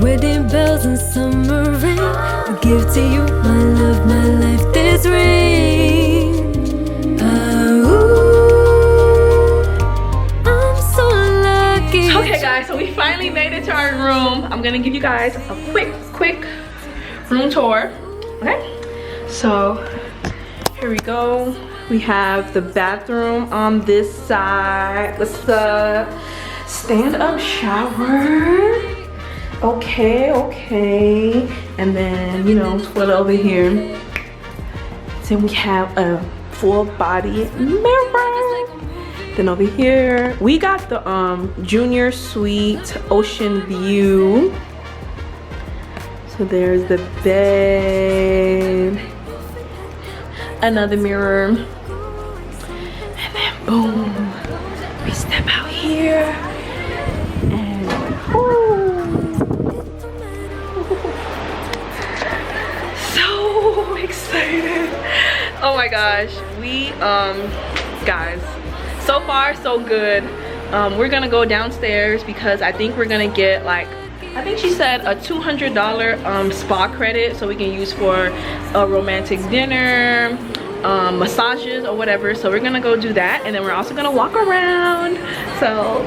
wedding bells and summer rain. I give to you my love, my life, this ring. I'm so lucky. Okay guys, so we finally made it to our room. I'm gonna give you guys a quick room tour. Okay, so here we go. We have the bathroom on this side with the stand-up shower. Okay. And then, you know, toilet over here. Then we have a full body mirror. Then over here, we got the junior suite ocean view. So there's the bed. Another mirror. And then boom, we step out here. And so excited. Oh my gosh. We guys, so far so good. We're gonna go downstairs because I think we're gonna get like, I think she said a $200 spa credit, so we can use for a romantic dinner, massages or whatever. So we're gonna go do that, and then we're also gonna walk around. So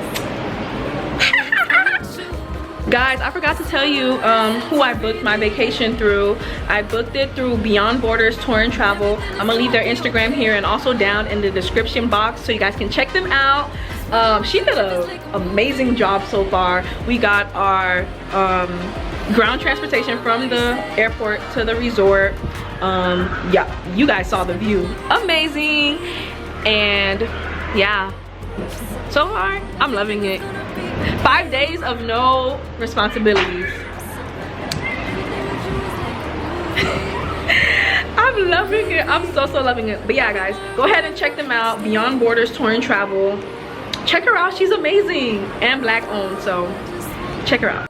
guys, I forgot to tell you who I booked my vacation through. I booked it through Beyond Borders Tour and Travel. I'm gonna leave their Instagram here and also down in the description box so you guys can check them out. She did an amazing job so far. We got our ground transportation from the airport to the resort. Yeah, you guys saw the view. Amazing. And yeah, so far I'm loving it. 5 days of no responsibilities. I'm loving it. I'm so loving it. But yeah guys, go ahead and check them out. Beyond Borders Tour and Travel. Check her out, she's amazing and black owned, so check her out.